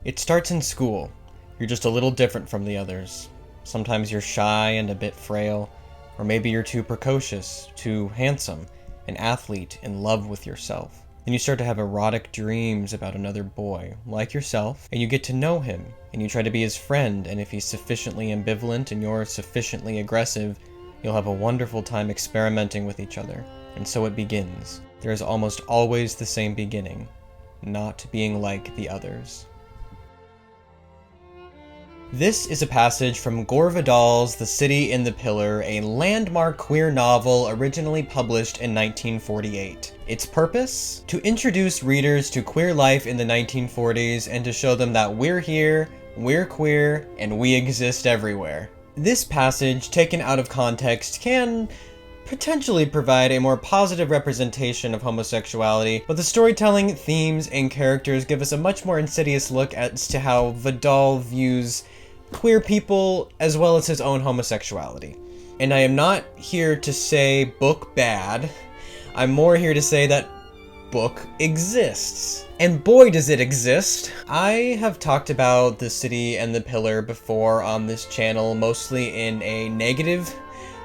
It starts in school. You're just a little different from the others. Sometimes you're shy and a bit frail, or maybe you're too precocious, too handsome, an athlete in love with yourself. Then you start to have erotic dreams about another boy, like yourself, and you get to know him, and you try to be his friend, and if he's sufficiently ambivalent and you're sufficiently aggressive, you'll have a wonderful time experimenting with each other. And so it begins. There is almost always the same beginning, not being like the others. This is a passage from Gore Vidal's The City in the Pillar, a landmark queer novel originally published in 1948. Its purpose? To introduce readers to queer life in the 1940s and to show them that we're here, we're queer, and we exist everywhere. This passage, taken out of context, can potentially provide a more positive representation of homosexuality, but the storytelling, themes, and characters give us a much more insidious look as to how Vidal views queer people as well as his own homosexuality. And I am not here to say book bad, I'm more here to say that book exists. And boy does it exist! I have talked about The City and the Pillar before on this channel, mostly in a negative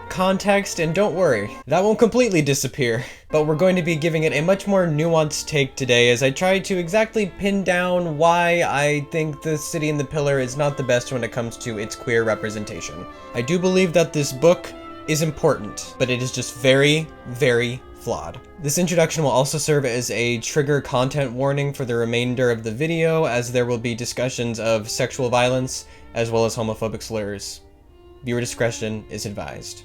context, and don't worry, that won't completely disappear. But we're going to be giving it a much more nuanced take today as I try to exactly pin down why I think The City and the Pillar is not the best when it comes to its queer representation. I do believe that this book is important, but it is just very, very flawed. This introduction will also serve as a trigger content warning for the remainder of the video, as there will be discussions of sexual violence as well as homophobic slurs. Viewer discretion is advised.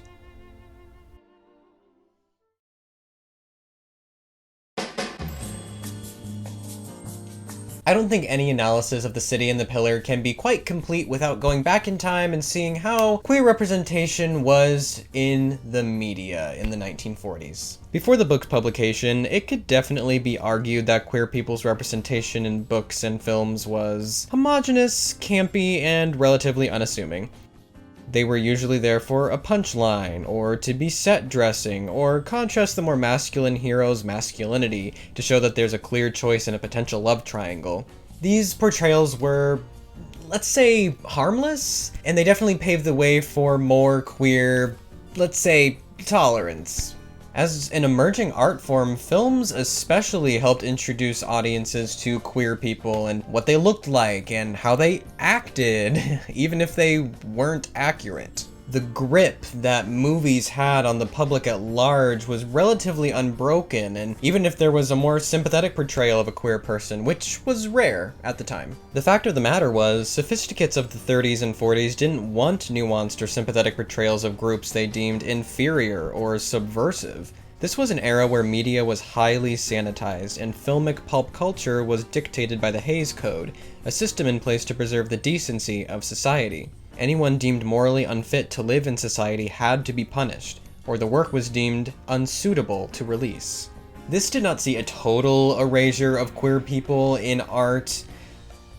I don't think any analysis of The City and the Pillar can be quite complete without going back in time and seeing how queer representation was in the media in the 1940s. Before the book's publication, it could definitely be argued that queer people's representation in books and films was homogenous, campy, and relatively unassuming. They were usually there for a punchline, or to be set dressing, or contrast the more masculine hero's masculinity to show that there's a clear choice and a potential love triangle. These portrayals were, let's say, harmless, and they definitely paved the way for more queer, let's say, tolerance. As an emerging art form, films especially helped introduce audiences to queer people and what they looked like and how they acted, even if they weren't accurate. The grip that movies had on the public at large was relatively unbroken, and even if there was a more sympathetic portrayal of a queer person, which was rare at the time. The fact of the matter was, sophisticates of the 30s and 40s didn't want nuanced or sympathetic portrayals of groups they deemed inferior or subversive. This was an era where media was highly sanitized, and filmic pulp culture was dictated by the Hays Code, a system in place to preserve the decency of society. Anyone deemed morally unfit to live in society had to be punished, or the work was deemed unsuitable to release. This did not see a total erasure of queer people in art,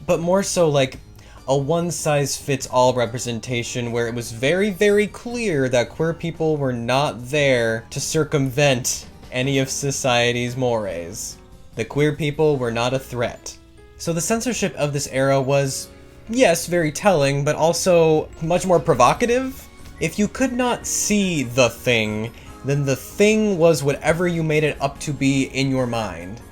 but more so like a one-size-fits-all representation where it was very, very clear that queer people were not there to circumvent any of society's mores. The queer people were not a threat. So the censorship of this era was, yes, very telling, but also much more provocative. If you could not see the thing, then the thing was whatever you made it up to be in your mind.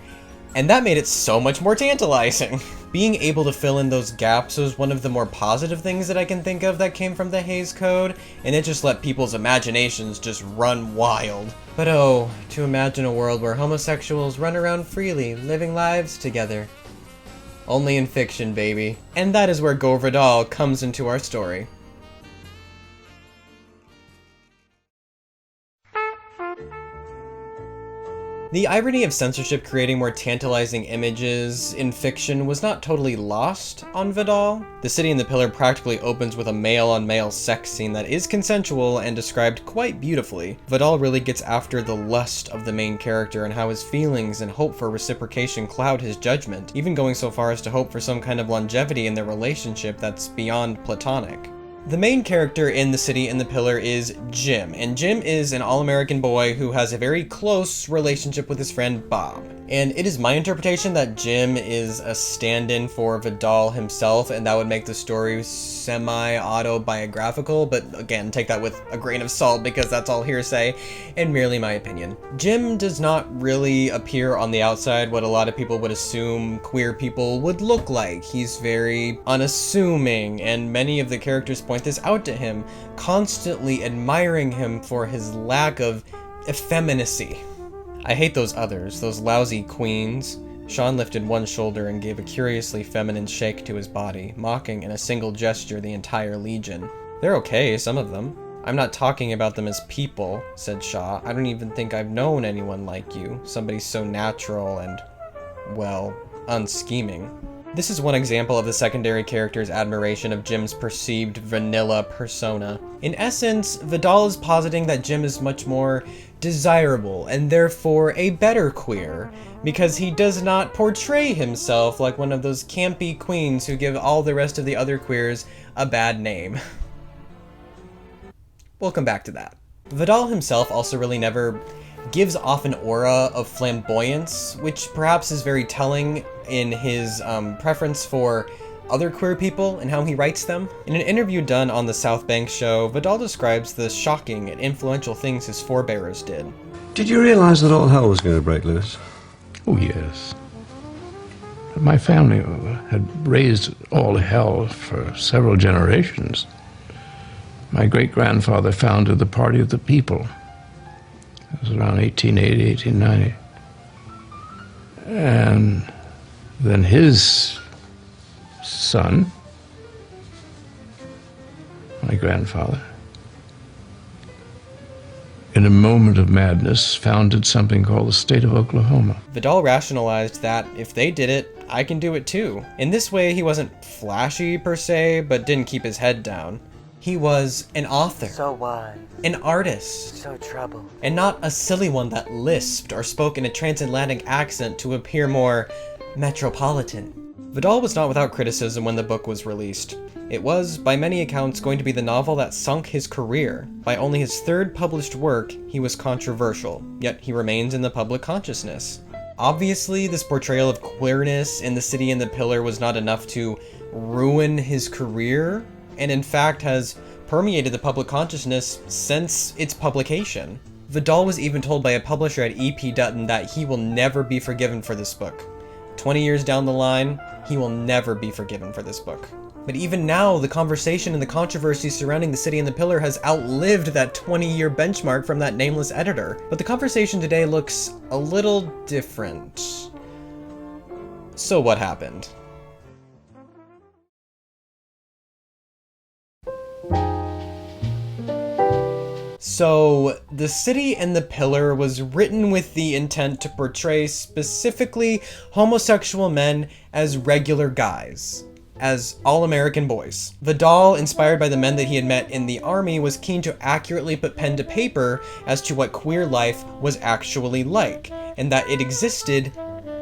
And that made it so much more tantalizing. Being able to fill in those gaps was one of the more positive things that I can think of that came from the Hays Code, and it just let people's imaginations just run wild. But oh, to imagine a world where homosexuals run around freely, living lives together. Only in fiction, baby. And that is where Gore Vidal comes into our story. The irony of censorship creating more tantalizing images in fiction was not totally lost on Vidal. The City and the Pillar practically opens with a male-on-male sex scene that is consensual and described quite beautifully. Vidal really gets after the lust of the main character and how his feelings and hope for reciprocation cloud his judgment, even going so far as to hope for some kind of longevity in their relationship that's beyond platonic. The main character in The City and the Pillar is Jim, and Jim is an all-American boy who has a very close relationship with his friend Bob. And it is my interpretation that Jim is a stand-in for Vidal himself, and that would make the story semi-autobiographical, but again, take that with a grain of salt because that's all hearsay and merely my opinion. Jim does not really appear on the outside what a lot of people would assume queer people would look like. He's very unassuming, and many of the characters point this out to him, constantly admiring him for his lack of effeminacy. I hate those others, those lousy queens. Sean lifted one shoulder and gave a curiously feminine shake to his body, mocking in a single gesture the entire legion. They're okay, some of them. I'm not talking about them as people, said Shaw. I don't even think I've known anyone like you. Somebody so natural and, well, unscheming. This is one example of the secondary character's admiration of Jim's perceived vanilla persona. In essence, Vidal is positing that Jim is much more desirable and therefore a better queer, because he does not portray himself like one of those campy queens who give all the rest of the other queers a bad name. We'll come back to that. Vidal himself also really never gives off an aura of flamboyance, which perhaps is very telling in his preference for other queer people and how he writes them. In an interview done on the South Bank show, Vidal describes the shocking and influential things his forebears did. Did you realize that all hell was going to break loose? Oh, yes. My family had raised all hell for several generations. My great-grandfather founded the Party of the People. It was around 1880, 1890. And then his son, my grandfather, in a moment of madness, founded something called the state of Oklahoma. Vidal rationalized that if they did it, I can do it too. In this way, he wasn't flashy per se, but didn't keep his head down. He was an author, so wise, an artist, so troubled, and not a silly one that lisped or spoke in a transatlantic accent to appear more metropolitan. Vidal was not without criticism when the book was released. It was, by many accounts, going to be the novel that sunk his career. By only his third published work, he was controversial, yet he remains in the public consciousness. Obviously, this portrayal of queerness in The City and the Pillar was not enough to ruin his career, and in fact has permeated the public consciousness since its publication. Vidal was even told by a publisher at E.P. Dutton that he will never be forgiven for this book. 20 years down the line, he will never be forgiven for this book. But even now, the conversation and the controversy surrounding The City and the Pillar has outlived that 20-year benchmark from that nameless editor. But the conversation today looks a little different. So what happened? So, The City and the Pillar was written with the intent to portray specifically homosexual men as regular guys, as all-American boys. Vidal, inspired by the men that he had met in the army, was keen to accurately put pen to paper as to what queer life was actually like, and that it existed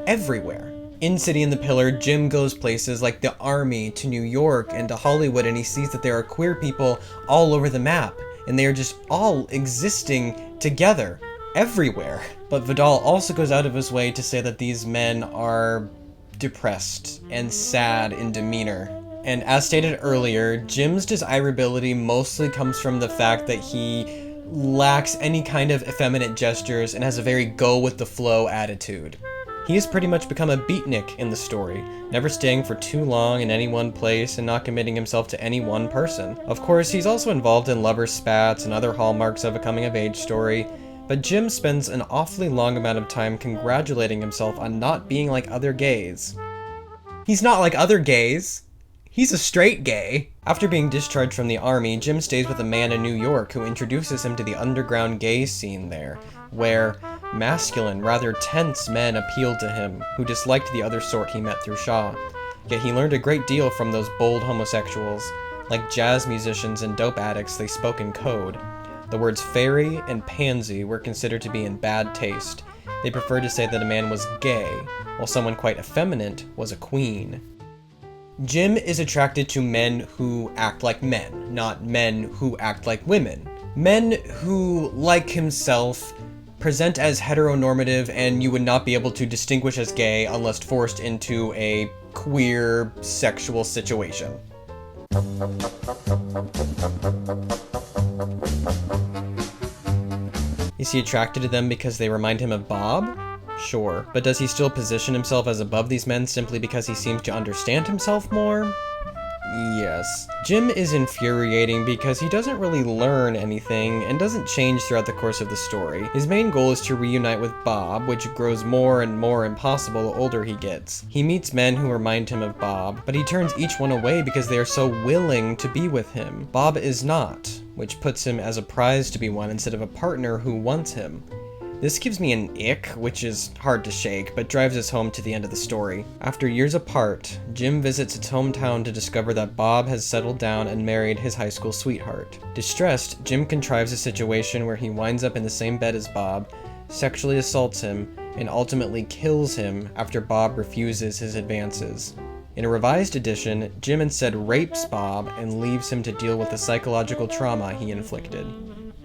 everywhere. In City and the Pillar, Jim goes places like the army, to New York, and to Hollywood, and he sees that there are queer people all over the map, and they are just all existing together, everywhere. But Vidal also goes out of his way to say that these men are depressed and sad in demeanor. And as stated earlier, Jim's desirability mostly comes from the fact that he lacks any kind of effeminate gestures and has a very go-with-the-flow attitude. He has pretty much become a beatnik in the story, never staying for too long in any one place and not committing himself to any one person. Of course, he's also involved in lover spats and other hallmarks of a coming-of-age story, but Jim spends an awfully long amount of time congratulating himself on not being like other gays. He's not like other gays! He's a straight gay! After being discharged from the army, Jim stays with a man in New York who introduces him to the underground gay scene there, where masculine, rather tense men appealed to him, who disliked the other sort he met through Shaw. Yet he learned a great deal from those bold homosexuals. Like jazz musicians and dope addicts, they spoke in code. The words fairy and pansy were considered to be in bad taste. They preferred to say that a man was gay, while someone quite effeminate was a queen. Jim is attracted to men who act like men, not men who act like women. Men who, like himself, present as heteronormative and you would not be able to distinguish as gay unless forced into a queer sexual situation. Is he attracted to them because they remind him of Bob? Sure, but does he still position himself as above these men simply because he seems to understand himself more? Yes. Jim is infuriating because he doesn't really learn anything and doesn't change throughout the course of the story. His main goal is to reunite with Bob, which grows more and more impossible the older he gets. He meets men who remind him of Bob, but he turns each one away because they are so willing to be with him. Bob is not, which puts him as a prize to be won instead of a partner who wants him. This gives me an ick, which is hard to shake, but drives us home to the end of the story. After years apart, Jim visits its hometown to discover that Bob has settled down and married his high school sweetheart. Distressed, Jim contrives a situation where he winds up in the same bed as Bob, sexually assaults him, and ultimately kills him after Bob refuses his advances. In a revised edition, Jim instead rapes Bob and leaves him to deal with the psychological trauma he inflicted.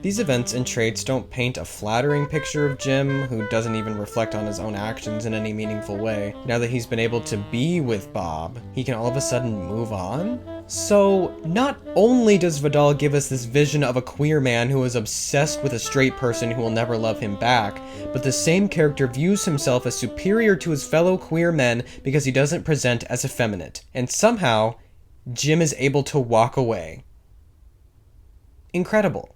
These events and traits don't paint a flattering picture of Jim, who doesn't even reflect on his own actions in any meaningful way. Now that he's been able to be with Bob, he can all of a sudden move on? So, not only does Vidal give us this vision of a queer man who is obsessed with a straight person who will never love him back, but the same character views himself as superior to his fellow queer men because he doesn't present as effeminate. And somehow, Jim is able to walk away. Incredible.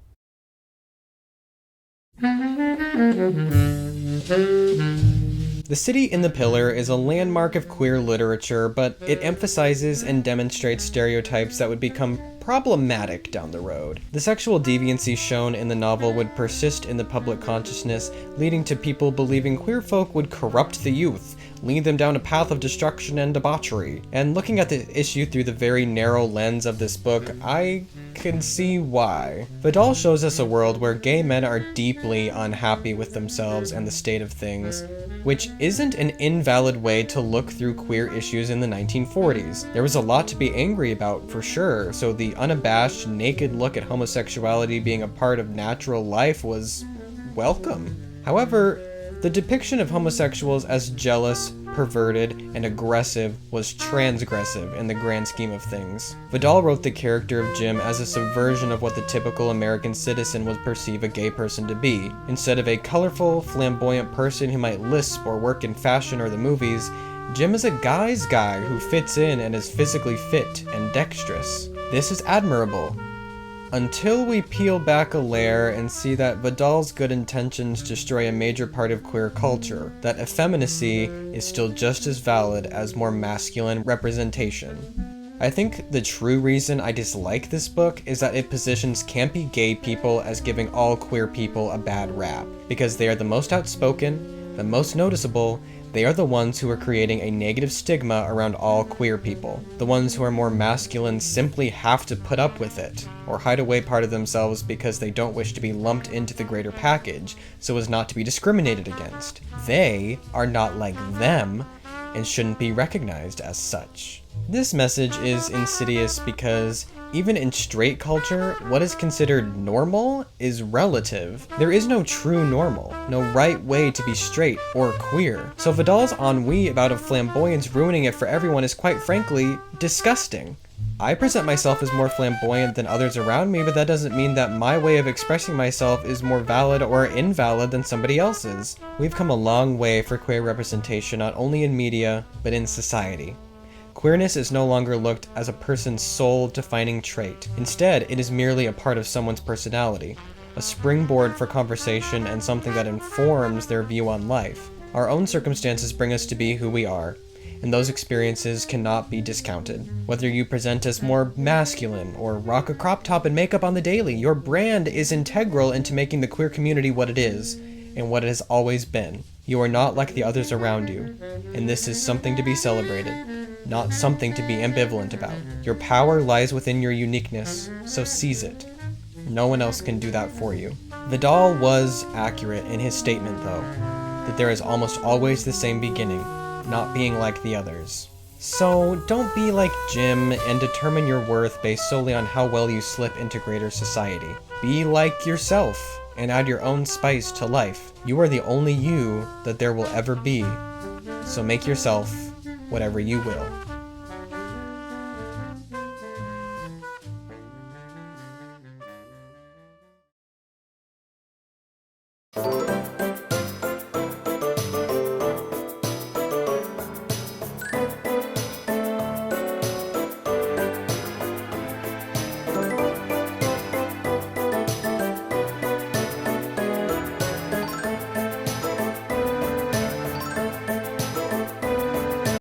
The City in the Pillar is a landmark of queer literature, but it emphasizes and demonstrates stereotypes that would become problematic down the road. The sexual deviancy shown in the novel would persist in the public consciousness, leading to people believing queer folk would corrupt the youth, lead them down a path of destruction and debauchery. And looking at the issue through the very narrow lens of this book, I can see why. Vidal shows us a world where gay men are deeply unhappy with themselves and the state of things, which isn't an invalid way to look through queer issues in the 1940s. There was a lot to be angry about, for sure, so the unabashed, naked look at homosexuality being a part of natural life was welcome. However, the depiction of homosexuals as jealous, perverted, and aggressive was transgressive in the grand scheme of things. Vidal wrote the character of Jim as a subversion of what the typical American citizen would perceive a gay person to be. Instead of a colorful, flamboyant person who might lisp or work in fashion or the movies, Jim is a guy's guy who fits in and is physically fit and dexterous. This is admirable. Until we peel back a layer and see that Vidal's good intentions destroy a major part of queer culture, that effeminacy is still just as valid as more masculine representation. I think the true reason I dislike this book is that it positions campy gay people as giving all queer people a bad rap, because they are the most outspoken, the most noticeable. They are the ones who are creating a negative stigma around all queer people. The ones who are more masculine simply have to put up with it, or hide away part of themselves because they don't wish to be lumped into the greater package, so as not to be discriminated against. They are not like them, and shouldn't be recognized as such. This message is insidious because even in straight culture, what is considered normal is relative. There is no true normal, no right way to be straight or queer. So Vidal's ennui about a flamboyance ruining it for everyone is quite frankly disgusting. I present myself as more flamboyant than others around me, but that doesn't mean that my way of expressing myself is more valid or invalid than somebody else's. We've come a long way for queer representation, not only in media, but in society. Queerness is no longer looked as a person's sole defining trait. Instead, it is merely a part of someone's personality, a springboard for conversation and something that informs their view on life. Our own circumstances bring us to be who we are, and those experiences cannot be discounted. Whether you present as more masculine or rock a crop top and makeup on the daily, your brand is integral into making the queer community what it is, and what it has always been. You are not like the others around you, and this is something to be celebrated, not something to be ambivalent about. Your power lies within your uniqueness, so seize it. No one else can do that for you. Vidal was accurate in his statement, though, that there is almost always the same beginning, not being like the others. So don't be like Jim and determine your worth based solely on how well you slip into greater society. Be like yourself. and add your own spice to life. You are the only you that there will ever be, so make yourself whatever you will.